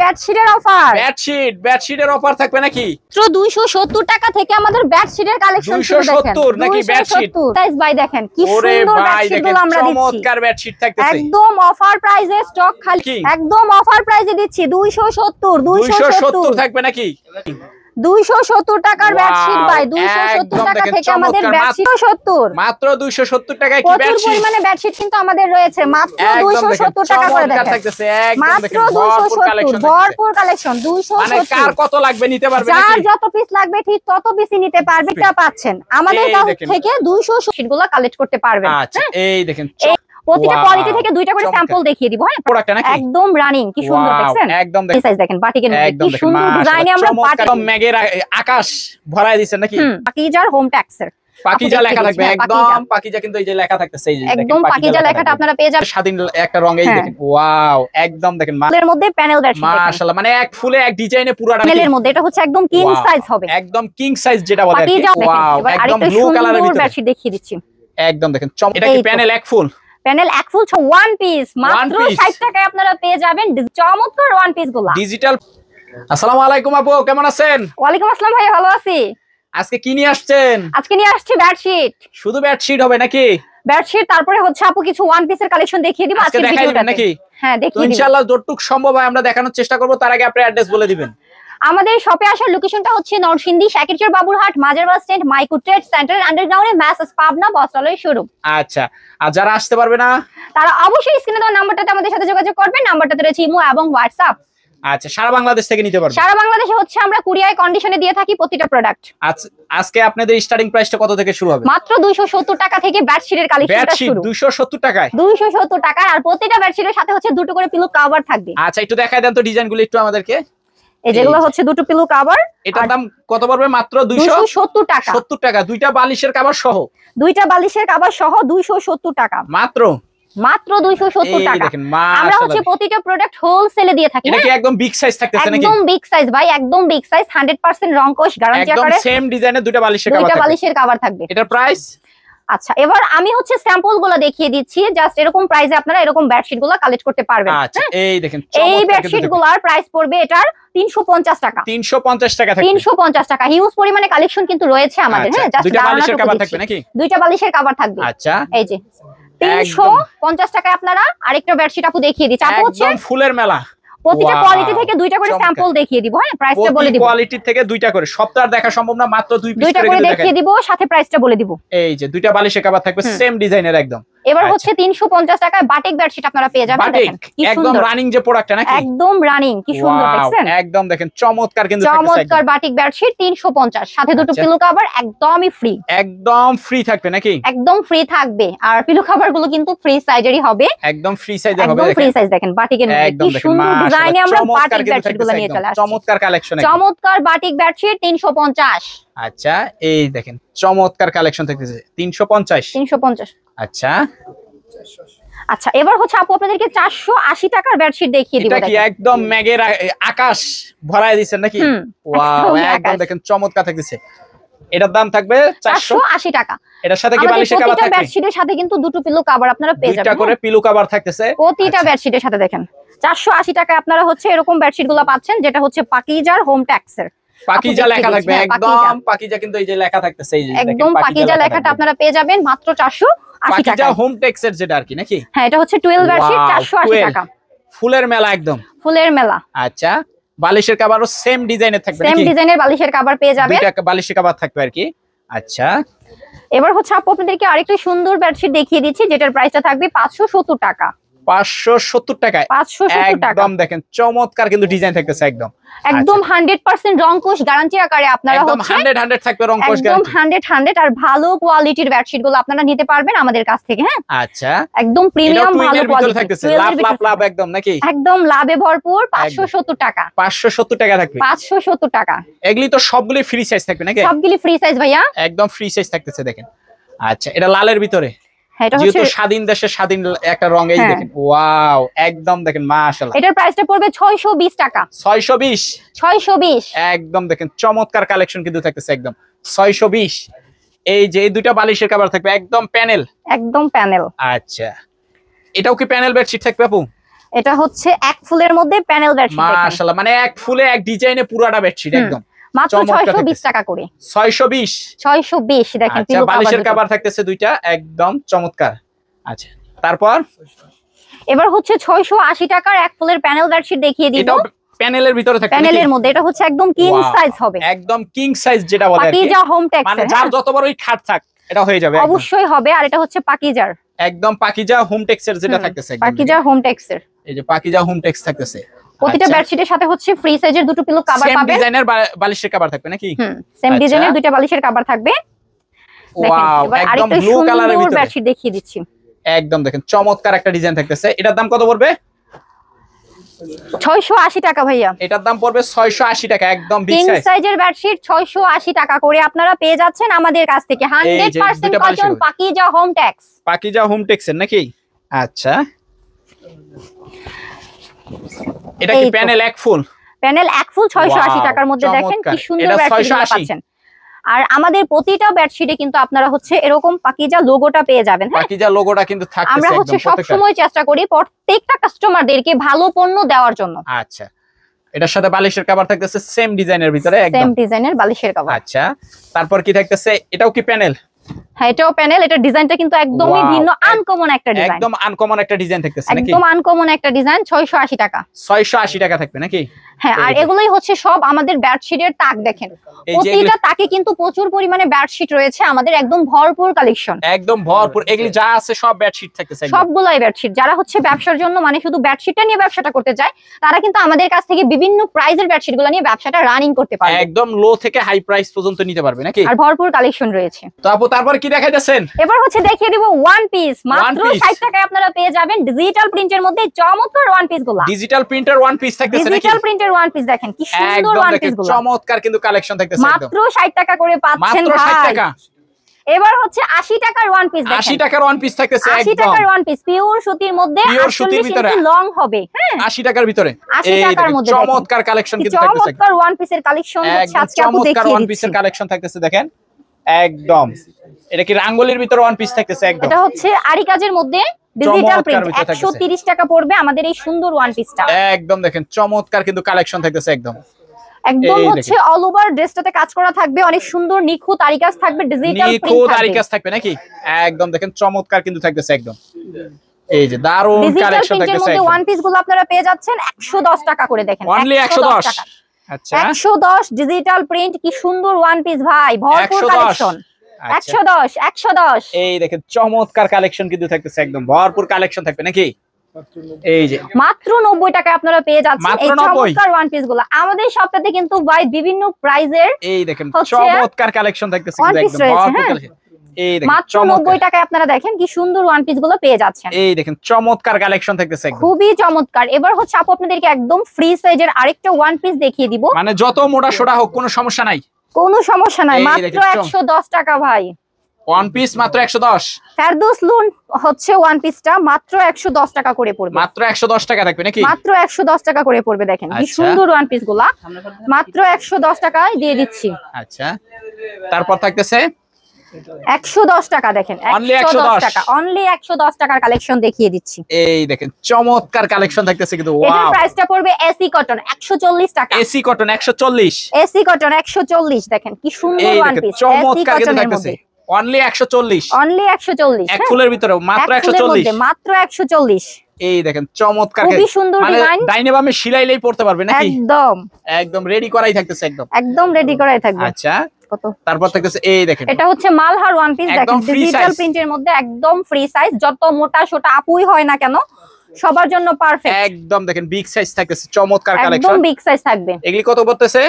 বেডশিটের offer. বেডশিটের offer থাকবে নাকি? মাত্র 270 টাকা থেকে আমাদের বেডশিটের কালেকশন শুরু। 270 নাকি বেডশিট? গাইস ভাই দেখেন কি সুন্দর বেডশিটগুলো আমরা দিচ্ছি। চমৎকার বেডশিট থাকতেছে একদম অফার প্রাইসে, স্টক খালি, একদম অফার প্রাইসে দিচ্ছি 270 থাকবে নাকি? 270 টাকার বেডশিট ভাই, 270 টাকা থেকে আমাদের বেডশিট 70 মাত্র 270 টাকায় কি বেডশিট? প্রচুর পরিমাণে বেডশিট কিন্তু আমাদের রয়েছে মাত্র 270 টাকা করে দেখেন। থাকতেছে একদম মাত্র দেখেন ভরপুর কালেকশন 270। মানে কার কত লাগবে নিতে পারবে নাকি? যার যত পিস লাগবে ঠিক তত পিসই নিতে পারবে। এটা পাচ্ছেন আমাদের কাছ থেকে 270 গুলো কালেক্ট করতে পারবেন। আচ্ছা এই দেখেন প্রতিটা কোয়ালিটি থেকে দুইটা করে স্যাম্পল দেখিয়ে দিব। হ্যাঁ প্রোডাক্টটা নাকি একদম রানিং, কি সুন্দর দেখছেন। একদম দেখেন সাইজ দেখেন, বাটিকের মধ্যে কি সুন্দর ডিজাইনে আমরা বাটিক মেঘের আকাশ ভরায় দিবেন নাকি? পাকিজার হোম ট্যাক্সের পাকিজা লেখা থাকবে একদম। পাকিজা কিন্তু এই যে লেখা থাকতেছে এই যে একদম পাকিজা লেখাটা আপনারা পেয়ে যাবেন। স্বাধীন একটা রঙেই দেখেন। ওয়াও একদম দেখেন মালের মধ্যে প্যানেল বেডশিট মাশাআল্লাহ, মানে এক ফুলে এক ডিজাইনে পুরাটা প্যানেলের মধ্যে। এটা হচ্ছে একদম কিং সাইজ হবে, একদম কিং সাইজ যেটা বলে। ওয়াও একদম ব্লু কালারের ভিতরে বেডশিট দেখিয়ে দিচ্ছি। একদম দেখেন এটা কি প্যানেল এক ফুল? প্যানেল এক ফুল ওয়ান পিস মাত্র 60 টাকায় আপনারা পেয়ে যাবেন চমৎকার ওয়ান পিস গুলো ডিজিটাল। আসসালামু আলাইকুম আপু, কেমন আছেন? ওয়ালাইকুম আসসালাম ভাই, ভালো আছি। আজকে কি নিয়ে আসছেন? আজকে নিয়ে আসছি বেডশিট। শুধু বেডশিট হবে নাকি? বেডশিট তারপরে হচ্ছে আপু কিছু ওয়ান পিসের কালেকশন দেখিয়ে দিব আজকে দেখাইবেন নাকি? হ্যাঁ দেখিয়ে দিব ইনশাআল্লাহ, যতটুকু সম্ভব হয় আমরা দেখানোর চেষ্টা করব। তার আগে আপনি অ্যাড্রেস বলে দিবেন। আমাদের শপে আসার লোকেশনটা হচ্ছে নরসিংদী শাকিরচর বাবুরহাট মাজার বাস স্ট্যান্ড মাইকো ট্রেড সেন্টারের আন্ডারগ্রাউন্ডে ম্যাসেজ পাবনা বস্ত্রালয় শোরুম। আচ্ছা, আর যারা আসতে পারবে না তারা অবশ্যই স্ক্রিনে দেওয়া নাম্বারটাতে আমাদের সাথে যোগাযোগ করবেন। নাম্বারটাতে রয়েছে ইমো এবং হোয়াটসঅ্যাপ। আচ্ছা, সারা বাংলাদেশ থেকে নিতে পারবে? সারা বাংলাদেশে হচ্ছে আমরা কুরিয়ার কন্ডিশনে দিয়ে থাকি প্রতিটা প্রোডাক্ট। আচ্ছা, আজকে আপনাদের স্টার্টিং প্রাইসটা কত থেকে শুরু হবে? মাত্র 270 টাকা থেকে বেডশিটের কালেকশনটা শুরু। 270 টাকায় 270 টাকা। আর প্রতিটা বেডশিটের সাথে হচ্ছে দুটো করে পিলো কভার থাকবে। আচ্ছা, একটু দেখায় দেন তো ডিজাইনগুলো একটু আমাদেরকে। এই যেগুলো হচ্ছে দুটো পিলো কভার। এটার দাম কত পড়বে? মাত্র 270 টাকা। 70 টাকা দুইটা বালিশের কভার সহ। দুইটা বালিশের কভার সহ 270 টাকা মাত্র 270 টাকা। আমরা হচ্ছে প্রতিটা প্রোডাক্ট হোলসেলে দিয়ে থাকি। এটা কি একদম বিগ সাইজ থাকতেছে নাকি? একদম বিগ সাইজ ভাই, একদম বিগ সাইজ 100% রং কোশ গ্যারান্টি আকারে। একদম সেম ডিজাইনের দুইটা বালিশের কভার থাকবে। এটার প্রাইস? আচ্ছা, এবার আমি হচ্ছে স্যাম্পল গুলো দেখিয়ে দিচ্ছি। জাস্ট এরকম প্রাইসে আপনারা এরকম বেডশিট গুলো কালেক্ট করতে পারবেন। আচ্ছা, এই দেখেন এই বেডশিট গুলোর প্রাইস পড়বে এটার 350 টাকা। 350 টাকা থাকবে। 350 টাকা। হিউজ পরিমাণে কালেকশন কিন্তু রয়েছে আমাদের। হ্যাঁ, জাস্ট দুইটা বালিশের কভার থাকবে নাকি? দুইটা বালিশের কভার থাকবে। আচ্ছা, এই যে 350 টাকায় আপনারা আরেকটা বেডশিট আপু দেখিয়ে দিচ্ছি। আপু হচ্ছে একদম ফুলের মেলা। প্রতিটা কোয়ালিটি থেকে দুইটা করে স্যাম্পল দেখিয়ে দিব। হ্যাঁ, প্রাইসটা বলে দিব। কোয়ালিটি থেকে দুইটা করে, সবটা দেখা সম্ভব না, মাত্র দুইটা করে দেখিয়ে দিব, সাথে প্রাইসটা বলে দিব। এই যে দুইটা বালিশের কভার থাকবে সেম ডিজাইনের একদম। এবার হচ্ছে 350 টাকায় বাটিক বেডশিট আপনারা পেয়ে যাবেন। দেখেন কি সুন্দর, একদম রানিং যে প্রোডাক্টটা নাকি? একদম রানিং, কি সুন্দর দেখছেন। একদম দেখেন চমৎকার, কিন্তু চমৎকার বাটিক বেডশিট 350, সাথে দুটো পিলো কভার একদমই ফ্রি। একদম ফ্রি থাকবে নাকি? একদম ফ্রি থাকবে। আর পিলো কভার গুলো কিন্তু ফ্রি সাইজেরই হবে। একদম ফ্রি সাইজের হবে। একদম ফ্রি সাইজ দেখেন বাটিকের মধ্যে কি সুন্দর ডিজাইনে আমরা বাটিক বেডশিট গুলো নিয়ে চলে আসছি। চমৎকার কালেকশন, চমৎকার বাটিক বেডশিট 350। আচ্ছা, এই দেখেন চমৎকার কালেকশন থাকতেছে 350। আচ্ছা আচ্ছা, এবার হচ্ছে আপু আপনাদেরকে 480 টাকার বেডশিট দেখিয়ে দিব। এটা কি একদম মেঘের আকাশ ভরায় দিবেন নাকি? ওয়াও একদম দেখেন চমৎকার থাকতেছে। এটার দাম থাকবে 480 টাকা। এটার সাথে কি বালিশের কভার থাকবে? বেডশিটের সাথে কিন্তু দুটো পিলো কভার আপনারা পেয়ে যাবেন। দুটো করে পিলো কভার থাকতেছে প্রতিটা বেডশিটের সাথে। দেখেন 480 টাকায় আপনারা হচ্ছে এরকম বেডশিট গুলো পাচ্ছেন, যেটা হচ্ছে পাকিজার হোম ট্যাক্সের। পাকিজা লেখা থাকবে একদম। পাকিজা কিন্তু এই যে লেখা থাকতেছে এই যে একদম পাকিজা লেখাটা আপনারা পেয়ে যাবেন মাত্র 480 টাকা। পাকিজা হোম টেক্সের যেটা আর কি নাকি? হ্যাঁ, এটা হচ্ছে 12 বেডশিট 480 টাকা। ফুলের মেলা একদম ফুলের মেলা। আচ্ছা, বালিশের কভারও সেম ডিজাইনের থাকবে নাকি? সেম ডিজাইনের বালিশের কভার পেয়ে যাবেন। দুইটা বালিশের কভার থাকবে আর কি। আচ্ছা, এবার হচ্ছে আপু আপনাদেরকে আরেকটা সুন্দর বেডশিট দেখিয়ে দিচ্ছি, যেটার প্রাইসটা থাকবে 570 টাকা। 570 টাকায় 570 টাকা। একদম দেখেন চমৎকার কিন্তু ডিজাইন থাকতেছে একদম। একদম 100% রং কোশ গ্যারান্টি আকারে আপনারা একদম হচ্ছে 100 থাকবে রং কোশ গ্যারান্টি। একদম 100 আর ভালো কোয়ালিটির বেডশিট গুলো আপনারা নিতে পারবেন আমাদের কাছ থেকে। হ্যাঁ, আচ্ছা, একদম প্রিমিয়াম ভালো কোয়ালিটি থাকতেছে। লাভ একদম নাকি? একদম লাভে ভরপুর। 570 টাকা। 570 টাকা থাকবে। 570 টাকা। এগুলি তো সবগুলি ফ্রি সাইজ থাকবে নাকি? সবগুলি ফ্রি সাইজ ভাইয়া, একদম ফ্রি সাইজ থাকতেছে দেখেন। আচ্ছা, এটা লালের ভিতরে। হ্যাঁ, এটা হচ্ছে স্বাধীন দেশের স্বাধীন একটা রং। এই দেখেন ওয়াও একদম দেখেন মাশাআল্লাহ। এটার প্রাইসটা পড়বে 620 টাকা। 620 একদম দেখেন চমৎকার কালেকশন কিন্তু থাকতেছে একদম 620। এই যে এই দুইটা বালিশের কভার থাকবে একদম প্যানেল। একদম প্যানেল। আচ্ছা, এটাও কি প্যানেল বেডশিট থাকবে আপু? এটা হচ্ছে এক ফুলের মধ্যে প্যানেল বেডশিট মাশাআল্লাহ, মানে এক ফুলে এক ডিজাইনে পুরাটা বেডশিট একদম মাত্র 620 টাকা করে। 620 দেখেন। আচ্ছা, বালিশের কভার থাকতেছে দুইটা, একদম চমৎকার। আচ্ছা, তারপর এবার হচ্ছে 680 টাকার এক ফুলের প্যানেল বেডশিট দেখিয়ে দিব। এটা প্যানেলের ভিতরে থাকবে, প্যানেলের মধ্যে এটা হচ্ছে একদম কিং সাইজ হবে, একদম কিং সাইজ যেটা বলে আর কি, পাকিজা হোম টেক্স, মানে যার যত বড় ওই খাট থাক এটা হয়ে যাবে, অবশ্যই হবে। আর এটা হচ্ছে পাকিজার, একদম পাকিজা হোম টেক্সের যেটা থাকতেছে, পাকিজা হোম টেক্সের, এই যে পাকিজা হোম টেক্স থাকতেছে। প্রতিটা বেডশিটের সাথে হচ্ছে ফ্রি সাইজের দুটো পিলো কভার পাবেন, সেম ডিজাইনের বালিশের কভার থাকবে নাকি? সেম ডিজাইনের দুটো বালিশের কভার থাকবে। ওয়াও, একদম ব্লু কালারের ভিতরে বেডশিট দেখিয়ে দিচ্ছি, একদম দেখেন চমৎকার একটা ডিজাইন থাকতেছে। এটার দাম কত পড়বে? 680 টাকা ভাইয়া। এটার দাম পড়বে 680 টাকা, একদম বিগ কিং সাইজের বেডশিট 680 টাকা করে আপনারা পেয়ে যাচ্ছেন আমাদের কাছ থেকে। 100% cotton Pakiza home tex, Pakiza home টেক্সের নাকি? আচ্ছা, এটা কি প্যানেল এক ফুল? প্যানেল এক ফুল 680 টাকার মধ্যে দেখেন কি সুন্দর বেডশিট পাচ্ছেন। আর আমাদের প্রতিটা বেডশিটে কিন্তু আপনারা হচ্ছে এরকম পাকিজা লোগোটা পেয়ে যাবেন। হ্যাঁ, পাকিজা লোগোটা কিন্তু থাকতেছে। আমরা হচ্ছে সব সময় চেষ্টা করি প্রত্যেকটা কাস্টমারদেরকে ভালো পণ্য দেওয়ার জন্য। আচ্ছা, এটার সাথে বালিশের কভার থাকতেছে সেম ডিজাইনের ভিতরে, একদম সেম ডিজাইনের বালিশের কভার। আচ্ছা, তারপর কি থাকতেছে? এটাও কি প্যানেল? হ্যাঁ, এটাও প্যানেল। এটার ডিজাইনটা কিন্তু একদমই ভিন্ন, আনকমন একটা ডিজাইন, একদম আনকমন একটা ডিজাইন থাকতেছে নাকি? একদম আনকমন একটা ডিজাইন। 680 টাকা, 680 টাকা থাকবে নাকি? হ্যাঁ, আর এগুলোই হচ্ছে সব আমাদের বেডশিটের তাক। দেখেন প্রতিটা তাকে কিন্তু প্রচুর পরিমাণে বেডশিট রয়েছে আমাদের, একদম ভরপুর কালেকশন, একদম ভরপুর। এগুলি যা আছে সব বেডশিট থাকতেছে, সবগুলাই বেডশিট। যারা হচ্ছে ব্যবসার জন্য মানে শুধু বেডশিটটা নিয়ে ব্যবসাটা করতে চায়, তারা কিন্তু আমাদের কাছ থেকে বিভিন্ন প্রাইজের বেডশিটগুলো নিয়ে ব্যবসাটা রানিং করতে পারবে, একদম লো থেকে হাই প্রাইস পর্যন্ত নিতে পারবে নাকি? আর ভরপুর কালেকশন রয়েছে। তো আপু, তারপর কি দেখাইতেছেন? এবার হচ্ছে দেখিয়ে দিব ওয়ান পিস, মাত্র 60 টাকায় আপনারা পেয়ে যাবেন ডিজিটাল প্রিন্টের মধ্যে চমৎকার ওয়ান পিস গুলো। ডিজিটাল প্রিন্টার ওয়ান পিস থাকতেছে নাকি? ডিজিটাল প্রিন্টের ওয়ান পিস দেখেন কি সুন্দর ওয়ান পিস গুলো, চমৎকার কিন্তু কালেকশন থাকতেছে, মাত্র 60 টাকা করে পাচ্ছেন মাত্র 60 ভাই। টাকা। এবার হচ্ছে 80 টাকার ওয়ান পিস দেখেন, 80 টাকার ওয়ান পিস থাকতেছে, 80 টাকার ওয়ান পিস পিওর সুতির মধ্যে, 48 ইঞ্চি লং হবে। হ্যাঁ, 80 টাকার ভিতরে, 80 টাকার মধ্যে চমৎকার কালেকশন কিন্তু থাকতেছে, চমৎকার ওয়ান পিসের কালেকশন হচ্ছে আজকে আপু দেখিয়ে চমৎকার ওয়ান দিচ্ছি। পিসের কালেকশন থাকতেছে দেখেন, একদম। এটা কি রাঙ্গুলির ভিতরে ওয়ান পিস থাকতেছে? একদম এটা হচ্ছে আরি কাজের মধ্যে ডিজিটাল প্রিন্ট, 130 টাকা পড়বে আমাদের এই সুন্দর ওয়ান পিসটা। একদম দেখেন চমৎকার কিন্তু কালেকশন থাকতেছে, একদম একদম হচ্ছে অল ওভার ড্রেসটাতে কাজ করা থাকবে, অনেক সুন্দর নিখুঁত আরি কাজ থাকবে, ডিজিটাল প্রিন্ট নিখুঁত আরি কাজ থাকবে নাকি? একদম দেখেন চমৎকার কিন্তু থাকতেছে, একদম এই যে দারুন কালেকশন থাকতেছে। ডিজিটাল মধ্যে ওয়ান পিস গুলো আপনারা পেয়ে যাচ্ছেন 110 টাকা করে, দেখেন অনলি 110 টাকা। আচ্ছা, 110 ডিজিটাল প্রিন্ট, কি সুন্দর ওয়ান পিস ভাই, ভরপুর কালেকশন। 110 এই দেখেন চমৎকার কালেকশন কিন্তু থাকতেছে, একদম ভরপুর কালেকশন থাকবে নাকি? এই যে মাত্র 90 টাকায় আপনারা পেয়ে যাচ্ছেন এই চমৎকার ওয়ান পিস গুলো। আমাদের শপটাতে কিন্তু ভাই বিভিন্ন প্রাইজের এই দেখেন চমৎকার কালেকশন থাকতেছে, একদম ভরপুর কালেকশন। এই দেখেন মাত্র 90 টাকায় আপনারা দেখেন কি সুন্দর ওয়ান পিস গুলো পেয়ে যাচ্ছেন। এই দেখেন চমৎকার কালেকশন থাকতেছে, খুবই চমৎকার। এবার হচ্ছে আপু আপনাদেরকে একদম ফ্রি সাইজের আরেকটা ওয়ান পিস দেখিয়ে দিব, মানে যত মোটা সোটা হোক কোনো সমস্যা নাই, কোনো সমস্যা নাই, মাত্র 110 টাকা ভাই। ওয়ান পিস মাত্র 110। ফেরদৌস লুন হচ্ছে ওয়ান পিসটা মাত্র 110 টাকা করে পড়বে, মাত্র 110 টাকা থাকবে নাকি? মাত্র 110 টাকা করে পড়বে। দেখেন কি সুন্দর ওয়ান পিস গুলা, মাত্র 110 টাকায় দিয়ে দিচ্ছি। আচ্ছা, তারপর থাকতেছে 110 টাকা, দেখেন 110 টাকা, অনলি 110 টাকার কালেকশন দেখিয়ে দিচ্ছি। এই দেখেন চমৎকার কালেকশন থাকতেছে কিন্তু, ওয়াও। এটার প্রাইসটা পড়বে এসি কটন 140 টাকা, এসি কটন 140, এসি কটন 140। দেখেন কি সুন্দর ওয়ান পিস, চমৎকার কিন্তু থাকতেছে, অনলি 140, অনলি 140। এক ফুলের ভিতরে মাত্র 140, মাত্র 140। এই দেখেন চমৎকার, খুবই সুন্দর ডিজাইন, ডাইনে বামে সিলাইলেই পড়তে পারবে নাকি? একদম একদম রেডি করাই থাকতেছে, একদম রেডি করাই থাকবে। আচ্ছা, কত? তারপর থাকতেছে এই দেখেন, এটা হচ্ছে মালহার ওয়ান পিস, দেখেন ডিজিটাল প্রিন্টের মধ্যে একদম ফ্রি সাইজ, যত মোটা সোটা আপুই হয় না কেন সবার জন্য পারফেক্ট। একদম দেখেন বিগ সাইজ থাকতেছে, চমৎকার কালেকশন, একদম বিগ সাইজ থাকবে। এগুলি কত পড়তেছে?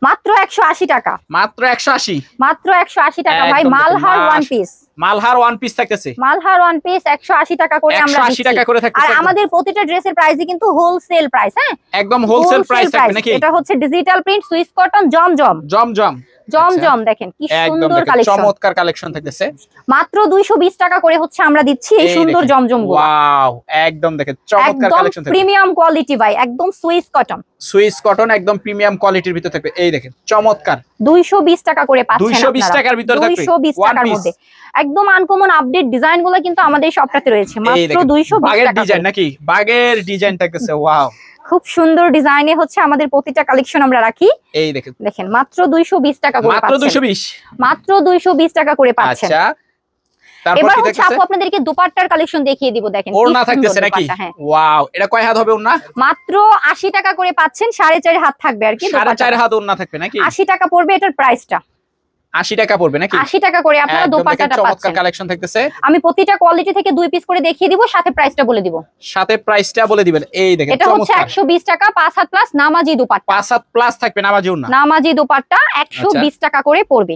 মাত্র 180 টাকা, মাত্র 180, মাত্র 180 টাকা ভাই। Malhar one piece, Malhar one piece থাকতেছে, মালহার ওয়ান পিস 180 টাকা করে আমরা দিচ্ছি। 180 টাকা করে থাকতেছে, আর আমাদের প্রতিটা ড্রেসের প্রাইসই কিন্তু হোলসেল প্রাইস। হ্যাঁ, একদম হোলসেল প্রাইস থাকবে নাকি? এটা হচ্ছে ডিজিটাল প্রিন্ট সুইস কটন জমজম, জমজম দেখেন কি সুন্দর কালেকশন, চমৎকার কালেকশন থাকতেছে। মাত্র 220 টাকা করে হচ্ছে আমরা দিচ্ছি এই সুন্দর জমজম গুলো। ওয়াও, একদম দেখেন চমৎকার কালেকশন থাকবে, প্রিমিয়াম কোয়ালিটি ভাই, একদম সুইস কটন, সুইস কটন একদম প্রিমিয়াম কোয়ালিটির ভিতর থাকবে। এই দেখেন চমৎকার, 220 টাকা করে পাচ্ছেন 220 টাকার ভিতরে থাকবে 220 টাকার মধ্যে একদম আনকমন আপডেট ডিজাইনগুলো কিন্তু আমাদের শপটাতে রয়েছে মাত্র 220 বাগের টাকা ডিজাইন নাকি বাগের ডিজাইন থাকতেছে ওয়াও খুব সুন্দর ডিজাইনে হচ্ছে আমাদের প্রতিটা কালেকশন আমরা রাখি এই দেখেন মাত্র 220 টাকা করে পাচ্ছেন মাত্র 220 টাকা করে পাচ্ছেন আচ্ছা এবার হচ্ছে আপু আপনাদেরকে দুপাট্টার কালেকশন দেখিয়ে দিব দেখেন ওড়না থাকতেছে নাকি ওয়াও এটা কয় হাত হবে ওড়না মাত্র 80 টাকা করে পাচ্ছেন 4.5 হাত থাকবে আর কি 4.5 হাত ওড়না থাকবে নাকি 80 টাকা পড়বে এটার প্রাইসটা 80 টাকা পড়বে নাকি 80 টাকা করে আপনারা দুপাট্টাটা পাচ্ছেন চমৎকার কালেকশন থাকতেছে আমি প্রতিটা কোয়ালিটি থেকে 2 পিস করে দেখিয়ে দিব সাথে প্রাইসটা বলে দিব সাথে প্রাইসটা বলে দিবেন এই দেখেন এটা হচ্ছে 120 টাকা 5 হাত প্লাস নামাজি দুপাট্টা 5 হাত প্লাস থাকবে নামাজি ওড়না নামাজি দুপাট্টা 120 টাকা করে পড়বে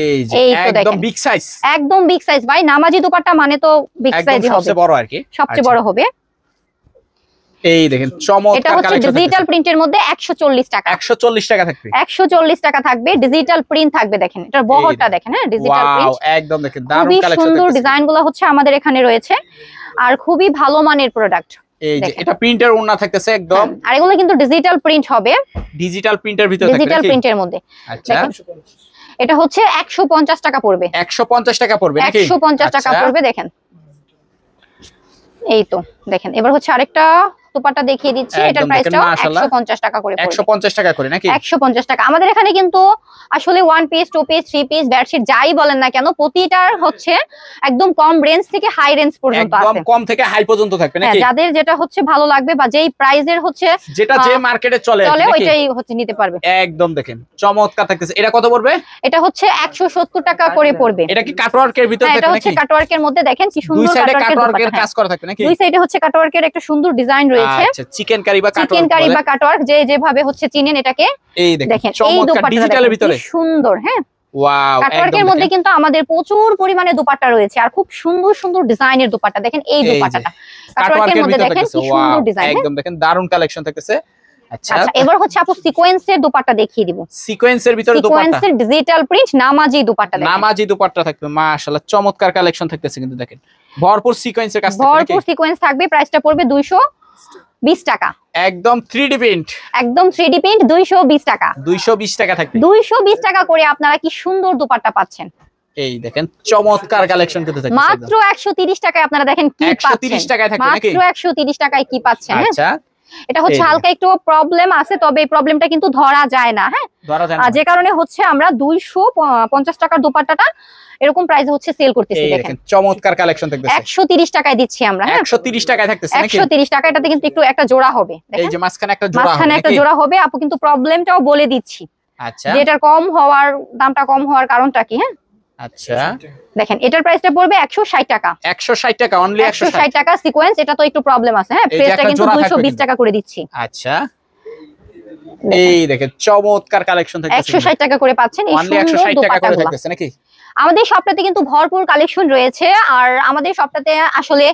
এই যে একদম বিগ সাইজ ভাই নামাজি দুপাট্টা মানে তো বিগ সাইজই হবে সবচেয়ে বড় আর কি সবচেয়ে বড় হবে এই দেখেন চমৎকার কালেকশন এটা হচ্ছে ডিজিটাল প্রিন্টের মধ্যে 140 টাকা 140 টাকা থাকবে 140 টাকা থাকবে ডিজিটাল প্রিন্ট থাকবে দেখেন এটার বহরটা দেখেন হ্যাঁ ডিজিটাল প্রিন্ট একদম দেখেন দারুণ কালেকশন সুন্দর ডিজাইনগুলো হচ্ছে আমাদের এখানে রয়েছে আর খুবই ভালো মানের প্রোডাক্ট এই যে এটা প্রিন্টের ওড়না থাকতেছে একদম আর এগুলো কিন্তু ডিজিটাল প্রিন্ট হবে ডিজিটাল প্রিন্টের ভিতরে থাকবে ডিজিটাল প্রিন্টের মধ্যে আচ্ছা এটা হচ্ছে 150 টাকা পড়বে 150 টাকা পড়বে নাকি 150 টাকা পড়বে দেখেন এই তো দেখেন এবার হচ্ছে আরেকটা দুপাট্টা দেখিয়ে দিচ্ছি এটার প্রাইসটা 150 টাকা করে পড়বে 150 টাকা করে নাকি 150 টাকা আমাদের এখানে কিন্তু আসলে 1 পিস 2 পিস 3 পিস বেডশিট যাই বলেন না কেন প্রতিটার হচ্ছে একদম কম রেঞ্জ থেকে হাই রেঞ্জ পর্যন্ত আছে একদম কম থেকে হাই পর্যন্ত থাকবে নাকি যাদের যেটা হচ্ছে ভালো লাগবে বা যেই প্রাইজের হচ্ছে যেটা যে মার্কেটে চলে ওইটাই হচ্ছে নিতে পারবে একদম দেখেন চমৎকার থাকতেছে এটা কত পড়বে এটা হচ্ছে 170 টাকা করে পড়বে এটা কি কাটওয়ার্কের ভিতর থাকবে নাকি এটা হচ্ছে কাটওয়ার্কের মধ্যে দেখেন কি সুন্দর কাটওয়ার্কের কাজ করা থাকবে নাকি দুই সাইডে হচ্ছে কাটওয়ার্কের একটা সুন্দর ডিজাইন রয়েছে আচ্ছা চিকেন কারি বা কাটওয়ার্ক যেভাবে হচ্ছে চিনেন এটাকে এই দেখেন চমৎকার ডিজিটালের ভিতরে সুন্দর হ্যাঁ ওয়াও কাটওয়ার্কের মধ্যে কিন্তু আমাদের প্রচুর পরিমাণে দুপাট্টা রয়েছে আর খুব সুন্দর সুন্দর ডিজাইনের দুপাট্টা দেখেন এই দুপাট্টাটা কাটওয়ার্কের মধ্যে দেখেন কি সুন্দর ডিজাইন একদম দেখেন দারুণ কালেকশন থাকতেছে আচ্ছা এবার হচ্ছে আপু সিকোয়েন্সের দুপাট্টা দেখিয়ে দিব সিকোয়েন্সের ভিতরে দুপাট্টা সিকোয়েন্সের ডিজিটাল প্রিন্ট নামাজি দুপাট্টা দেখেন নামাজি দুপাট্টা থাকবে মাশাআল্লাহ চমৎকার কালেকশন থাকতেছে কিন্তু দেখেন ভরপুর সিকোয়েন্সের কাজ থাকবে ভরপুর সিকোয়েন্স থাকবে প্রাইসটা পড়বে 220 টাকা একদম 3D প্রিন্ট 220 টাকা 220 টাকা থাকবে 220 টাকা করে আপনারা কি সুন্দর দুপাট্টা পাচ্ছেন এই দেখেন চমৎকার কালেকশন কিন্তু থাকবে মাত্র 130 টাকায় আপনারা দেখেন কি পাচ্ছেন 130 টাকায় থাকবে নাকি মাত্র 130 টাকায় কি পাচ্ছেন আচ্ছা এটা হচ্ছে হালকা একটু প্রবলেম আছে তবে এই প্রবলেমটা কিন্তু ধরা যায় না হ্যাঁ ধরা যায় না যে কারণে হচ্ছে আমরা 250 টাকার দুপাট্টাটা এরকম প্রাইসে হচ্ছে সেল করতেছি দেখেন চমৎকার কালেকশন থাকতেছে 130 টাকায় দিচ্ছি আমরা হ্যাঁ 130 টাকায় থাকতেছে নাকি 130 টাকা এটাতে কিন্তু একটু একটা জোড়া হবে এই যে মাঝখানে একটা জোড়া হবে আপু কিন্তু প্রবলেমটাও বলে দিচ্ছি আচ্ছা যেটার কম হওয়ার দামটা কম হওয়ার কারণটা কি হ্যাঁ আচ্ছা দেখেন এটার প্রাইসটা পড়বে 160 টাকা 160 টাকা অনলি 160 টাকা সিকোয়েন্স এটা তো একটু প্রবলেম আছে হ্যাঁ প্রাইসটা কিন্তু 220 টাকা করে দিচ্ছি আচ্ছা এই দেখেন চমৎকার কালেকশন থাকতেছে 160 টাকা করে পাচ্ছেন এই সুন্দর দুপাট্টাগুলো থাকতেছে নাকি আমাদের শপটাতে কিন্তু ভরপুর কালেকশন রয়েছে আর আমাদের শপটাতে আসলে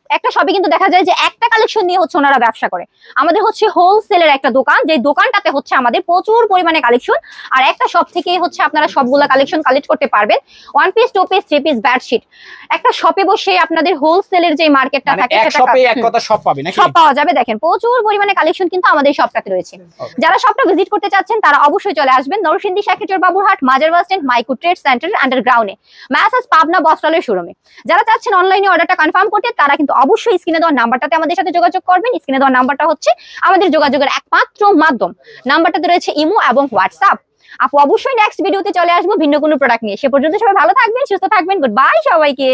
একটা শপে কিন্তু দেখা যায় যে একটা কালেকশন নিয়ে হচ্ছে ওনারা ব্যবসা করে আমাদের হচ্ছে হোলসেলের একটা দোকান যে দোকানটাতে হচ্ছে আমাদের প্রচুর পরিমাণে কালেকশন আর একটা শপ থেকে হচ্ছে আপনারা সবগুলা কালেকশন কালেক্ট করতে পারবেন 1 পিস 2 পিস 3 পিস বেডশিট একটা শপে বসে আপনাদের হোলসেলের যে মার্কেটটা থাকে সেটা সব পাবেন নাকি সব পাওয়া যাবে দেখেন প্রচুর পরিমাণে কালেকশন কিন্তু আমাদের শপটাতে রয়েছে যারা শপটা ভিজিট করতে চাচ্ছেন তারা অবশ্যই চলে আসবেন নরসিংদী শাকেচর বাবুরহাট মাজার bus stand Maiko trade centre আন্ডারগ্রাউন্ডে ম্যাসাজ পাবনা বস্ত্রালয়ের শোরুমে যারা চাচ্ছেন অনলাইনে অর্ডারটা কনফার্ম করতে তারা কিন্তু অবশ্যই স্ক্রিনে দেওয়া নাম্বারটাতে আমাদের সাথে যোগাযোগ করবেন স্ক্রিনে দেওয়া নাম্বারটা হচ্ছে আমাদের যোগাযোগের একমাত্র মাধ্যম নাম্বারটাতে রয়েছে ইমো এবং হোয়াটসঅ্যাপ আপু অবশ্যই নেক্সট ভিডিওতে চলে আসবো ভিন্ন কোনো প্রোডাক্ট নিয়ে সে পর্যন্ত সবাই ভালো থাকবেন সুস্থ থাকবেন গুড বাই সবাইকে